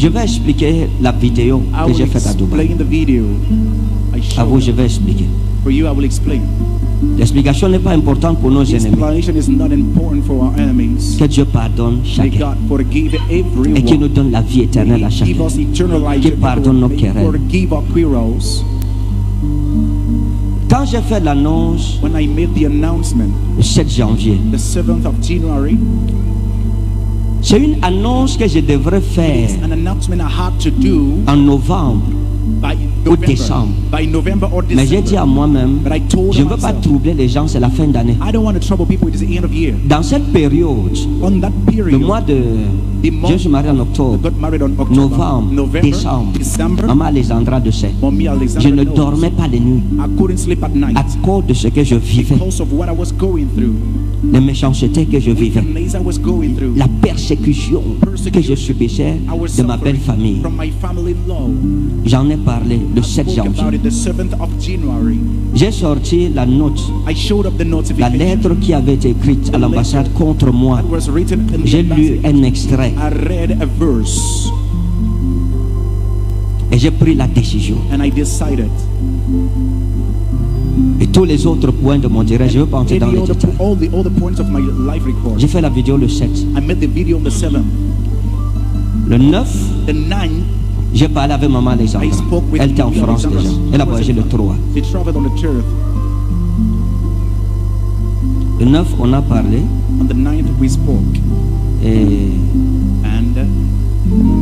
Je vais expliquer la vidéo que j'ai faite à Dubaï. À vous, je vais expliquer. For you, I will explain. L'explication n'est pas importante pour nos The ennemis. explanation is not important for our enemies. Que Dieu pardonne May chacun God forgive et qu'il nous everyone. donne la vie éternelle à Give chacun. us eternal life. Qu'il pardonne nos May querelles. forgive our quarrels. Quand j'ai fait l'annonce When I made the announcement, le 7 janvier, the 7th of January, c'est une annonce que je devrais faire it's an announcement I had to do en novembre. by Ou décembre. November or Mais j'ai dit à December. moi-même, But I told je ne veux pas myself, troubler les gens, c'est la fin d'année. I don't want to trouble people. It is the end of year. Dans cette période, On that le period, mois de... the month Je suis marié en I octobre, got married on October, novembre, November, décembre. December. Maman Alexandra de sait. Mommy Alexandra Je ne knows. dormais pas les nuits I couldn't sleep at night à cause de ce que je vivais, because of what I was going through, les méchancetés que je the vivais, things I was going through. la persécution que je subissais I was de ma belle suffering famille. from my family-in-law. J'en ai parlé le I 7 spoke about janvier. it the 7th of January. J'ai sorti la note, I showed up the la notification lettre qui avait été écrite à l'ambassade contre moi. that was written in the J'ai lu embassy. un extrait I read a verse et j'ai pris la décision. and I decided. Et tous les autres points de mon direct, je ne veux pas entrer dans les détails. All the other points of my life record. J'ai fait la vidéo le 7. I made the video on the 7th. Le 9, The 9th, j'ai parlé avec maman Alexandra. I spoke with Elle était en Maman France Alexandra. déjà. Elle a voyagé le 3. they traveled on the 3rd. Le 9, on a parlé On the 9th, we spoke. et And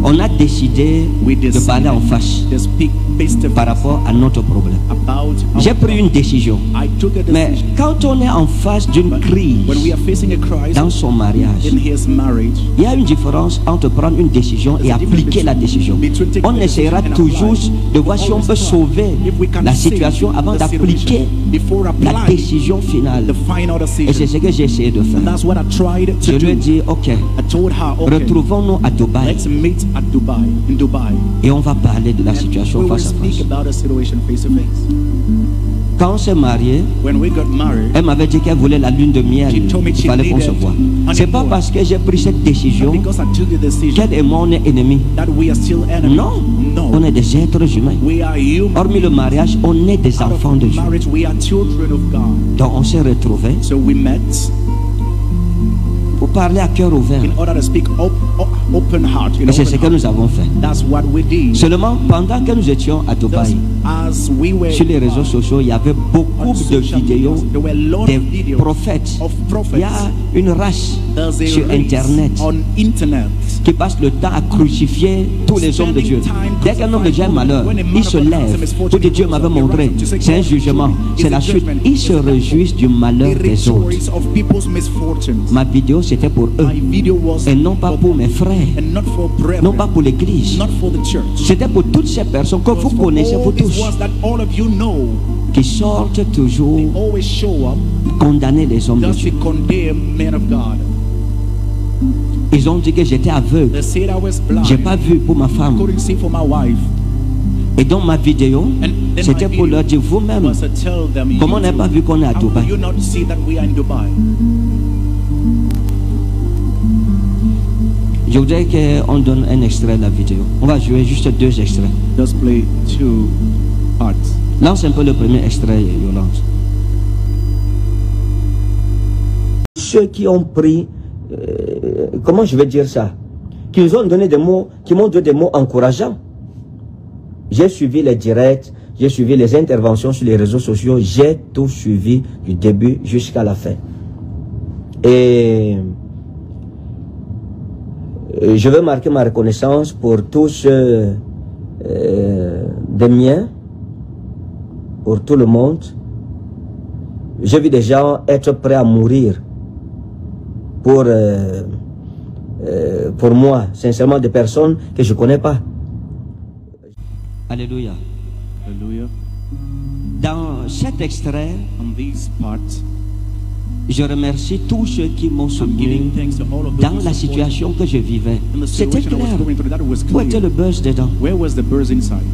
on a décidé we de parler en face to speak face to par face rapport à notre problème. about our J'ai pris une décision. I took a Mais decision. quand on est en face d'une When we crise are facing a crisis dans son mariage, in his marriage, il y a une différence entre prendre une décision et appliquer la décision. On essaiera toujours de voir si on peut sauver la situation avant d'appliquer before la applying décision finale. the final Et c'est decision. ce que j'ai essayé de And faire. that's what I tried Je to lui ai do. dit, ok, I told her, okay, retrouvons-nous à Dubaï let's meet at Dubai, in Dubai. et on va parler de la And situation we will face à speak face. about the situation face to face. Quand on s'est marié, When we got married, elle m'avait dit qu'elle voulait la lune de miel. She told me Il she fallait qu'on se needed voie. honeymoon. C'est pas parce que j'ai pris cette décision because I took the decision qu'elle et moi on est ennemis. that we are still enemies. Non, No. on est des êtres humains. We are human. Hormis le mariage, on est des Out enfants of de Dieu. marriage, we are children of God. Donc on s'est retrouvés So we met pour parler à cœur ouvert. in order to speak open heart. Et c'est ce que nous avons fait. That's what we did. Seulement pendant que nous étions à Thus, Dubaï, as we were sur les réseaux sociaux, il y avait beaucoup on de social vidéos media, there were a lot des of videos prophètes. of Il y prophets. a une race There's a sur race Internet on internet. qui passe le temps à crucifier tous les hommes de Dieu. Dès qu'un homme de Dieu a un malheur, il se lève pour dire Dieu m'avait montré. C'est un jugement, c'est la chute. Ils se réjouissent du malheur They des autres. rejoice of people's misfortunes. Ma vidéo c'était pour eux My video was et non pas pour mes frères, and not for brethren, non pas pour l'église. not for the church. C'était pour toutes ces personnes que vous For connaissez, all vous these tous, ones that all of you know, qui sortent toujours always show up condamner les hommes de just Dieu. to condemn men of God. Ils ont dit que j'étais aveugle. They said I was blind. J'ai pas vu pour ma femme. Couldn't see for my wife. Et donc ma vidéo, And then c'était my pour video leur dire vous-même, was to tell them, comment on n'a pas vu qu'on est à how do Dubaï? you not see that we are in Dubai? Je voudrais qu'on donne un extrait de la vidéo. On va jouer juste 2 extraits. Just play 2 parts. Lance un peu le premier extrait, Yolande. Ceux qui ont pris, comment je vais dire ça, qui nous ont donné des mots, qui m'ont donné des mots encourageants. J'ai suivi les directs, j'ai suivi les interventions sur les réseaux sociaux, j'ai tout suivi du début jusqu'à la fin. Et je veux marquer ma reconnaissance pour tous des miens, pour tout le monde. J'ai vu des gens être prêts à mourir pour moi, sincèrement, des personnes que je ne connais pas. Alléluia. Hallelujah. Dans cet extrait, On these parts, je remercie tous ceux qui m'ont I'm soutenu giving thanks to all of those dans who la support situation que je vivais. in the C'était situation I was clair. going through. That was Où était clear. le buzz dedans? Where was the birds inside?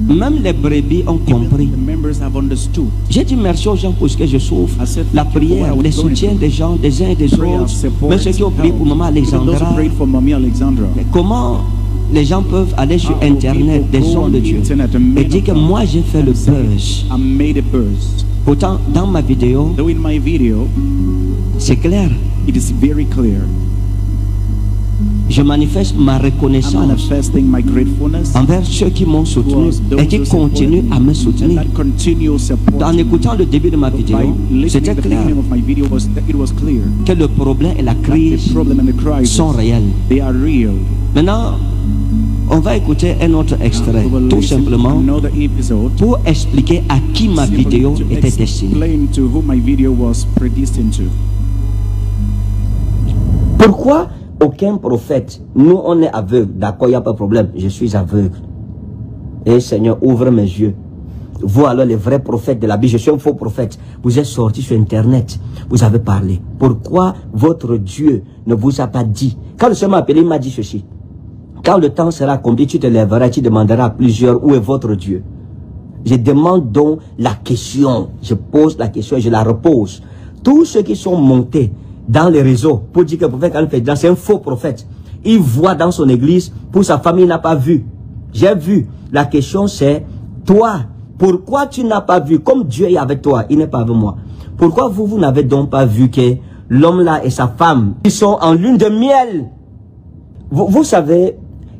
Même les brebis ont compris. The members have understood. J'ai dit merci aux gens pour ce que je souffre. I said La thank you for prière, what I was les going soutiens through. des gens, des uns et des Prayer, autres. support, Mais ceux qui ont prié pour help. maman Even those who Alexandra. prayed for Mommy Alexandra. Mais comment les gens peuvent aller sur Internet, des hommes de Dieu, et dire que moi j'ai fait le buzz. I made a burst. Pourtant, dans ma vidéo, Though in my video, c'est clair. it is very clear. Je manifeste ma I'm reconnaissance manifesting my gratefulness envers ceux qui m'ont soutenu towards those et qui who continuent à me support soutenir. and that continue support. En écoutant le début de ma vidéo, By c'était listening to the clair beginning of my video, it was clear que le problème et la that crise the problem and the crisis, sont réels. they are real. Maintenant, on va écouter un autre extrait, We will tout listen to simplement another episode pour expliquer à qui ma simply vidéo to était destinée. explain to who my video was predestined to. Pourquoi aucun prophète, nous on est aveugle, d'accord, il n'y a pas de problème, je suis aveugle. Et Seigneur, ouvre mes yeux. Vous alors les vrais prophètes de la Bible, je suis un faux prophète, vous êtes sortis sur Internet, vous avez parlé. Pourquoi votre Dieu ne vous a pas dit? Quand le Seigneur m'a appelé, il m'a dit ceci. Quand le temps sera accompli, tu te lèveras, tu demanderas à plusieurs, où est votre Dieu? Je demande donc la question, je pose la question et je la repose. Tous ceux qui sont montés dans les réseaux pour dire que le prophète Al-Fedra, c'est un faux prophète. Il voit dans son église, pour sa famille, il n'a pas vu. J'ai vu. La question c'est, toi, pourquoi tu n'as pas vu? Comme Dieu est avec toi, il n'est pas avec moi. Pourquoi vous n'avez donc pas vu que l'homme là et sa femme, ils sont en lune de miel? Vous savez,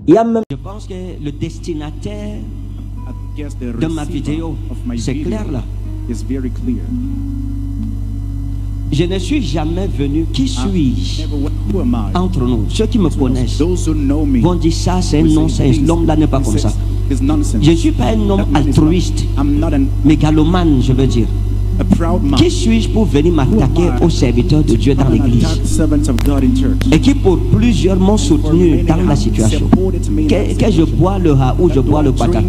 il y a même... Je pense que le destinataire I guess the de ma receiver vidéo, of my c'est video clair là. is very clear. Je ne suis jamais venu. Qui suis-je Who am I? entre nous? Ceux qui me connaissent Those who know me vont dire ça, c'est un will say, non-sens. L'homme là n'est pas comme ça. It's nonsense. Je ne suis pas un homme altruiste, I'm not mégalomane, je veux dire. a proud man. Qui suis-je pour venir m'attaquer aux serviteurs de Dieu dans l'église? Servants of God in church. Et qui pour plusieurs m'ont soutenu dans la situation. Que je bois le ha ou je bois le pata.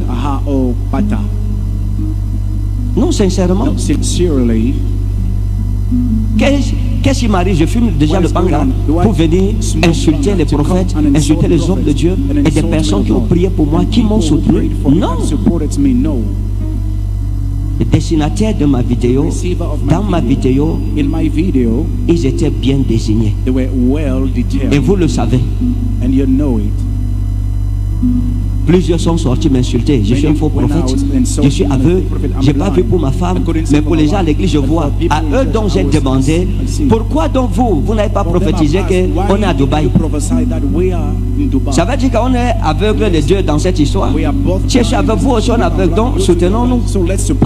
Non, sincèrement. No, sincerely, Qu'est-ce qui m'arrive? Je fume déjà le banga pour venir insulter les prophètes, insulter les hommes de Dieu et des personnes qui ont prié pour moi, qui m'ont soutenu. Non. Le destinataire de ma vidéo, dans ma vidéo, in my video, ils étaient bien désignés. they were well Et detailed, vous le savez. and you know it. Plusieurs sont sortis m'insulter. Je suis un faux prophète. Je suis aveugle. Je n'ai pas vu pour ma femme. Mais pour les gens à l'église, je vois. À eux donc j'ai demandé, pourquoi donc vous n'avez pas prophétisé qu'on est à Dubaï? Ça veut dire qu'on est aveugle les deux dans cette histoire. Si je suis aveugle, vous aussi on est aveugle. Donc soutenons-nous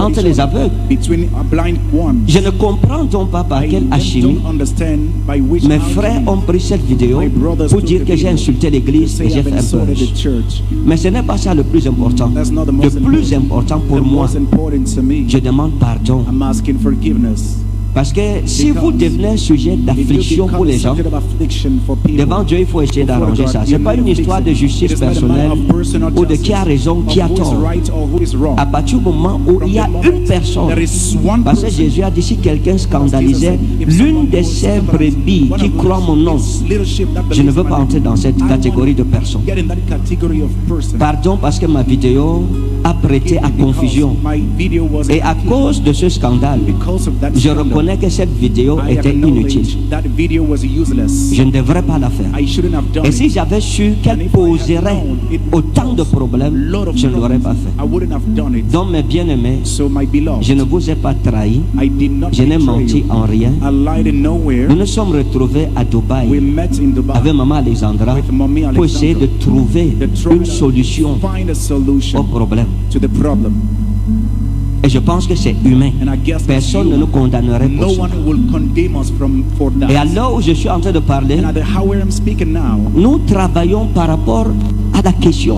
entre les aveugles. Je ne comprends donc pas par quelle alchimie mes frères ont pris cette vidéo pour dire que j'ai insulté l'église et j'ai fait un buzz. Mais ce n'est pas ça le plus important. Le plus important pour moi, je demande pardon. Parce que si vous devenez sujet d'affliction pour les gens, devant Dieu, il faut essayer d'arranger ça. Ce n'est pas une histoire de justice personnelle ou de qui a raison, qui a tort. À partir du moment où il y a une personne, parce que Jésus a dit si quelqu'un scandalisait l'une de ses brebis qui croit mon nom, je ne veux pas entrer dans cette catégorie de personnes. Pardon parce que ma vidéo a prêté à confusion. Et à cause de ce scandale, je reconnais que cette vidéo était inutile. Je ne devrais pas la faire. Et si j'avais su qu'elle poserait autant de problèmes, je ne l'aurais pas fait. Donc mes bien-aimés, je ne vous ai pas trahi. Je n'ai menti en rien. Nous nous sommes retrouvés à Dubaï avec Maman Alexandra pour essayer de trouver une solution au problème. Et je pense que c'est humain. Personne ne nous condamnerait pour ça. Et à l'heure où je suis en train de parler, nous travaillons par rapport à la question.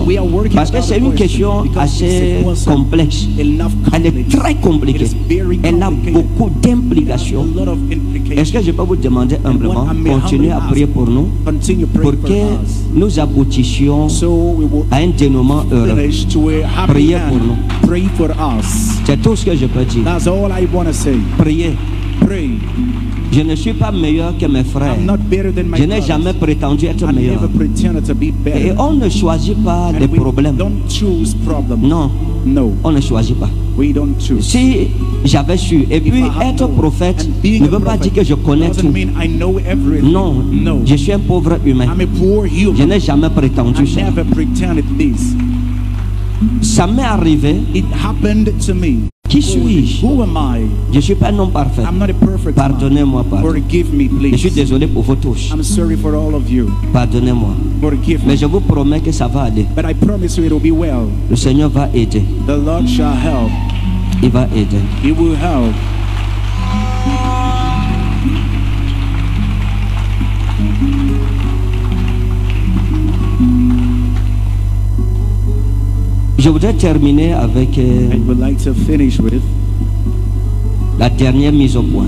Parce que c'est une question assez complexe. Elle est très compliquée. Elle a beaucoup d'implications. Est-ce que je peux vous demander humblement, continuez à prier pour nous, pour que nous aboutissions à un dénouement heureux. Priez pour nous. C'est tout ce que je peux dire. Priez. Je ne suis pas meilleur que mes frères. Je n'ai jamais prétendu être meilleur. Et on ne choisit pas les problèmes. Non. No, On ne choisit pas. we don't choose. Si j'avais su, et puis If I had être known, prophète and being ne a veut pas dire prophet que je connais doesn't tout. mean I know everything. Non, No. je suis un pauvre humain. I'm a poor Je human. n'ai jamais prétendu I ça. never pretended this. Ça m'est arrivé. It happened to me. Qui suis-je? Who am I? Je ne suis pas un homme parfait. I'm not a perfect man. Pardonnez-moi, pardon. Forgive me, Je suis please. désolé pour vos touches. I'm sorry for all of you. Pardonnez-moi. Forgive Mais me. je vous promets que ça va aller. But I promise you it will be well. Le Seigneur va aider. The Lord shall help. Il va aider. He will help. Je voudrais terminer avec I would like to finish with la dernière mise au point.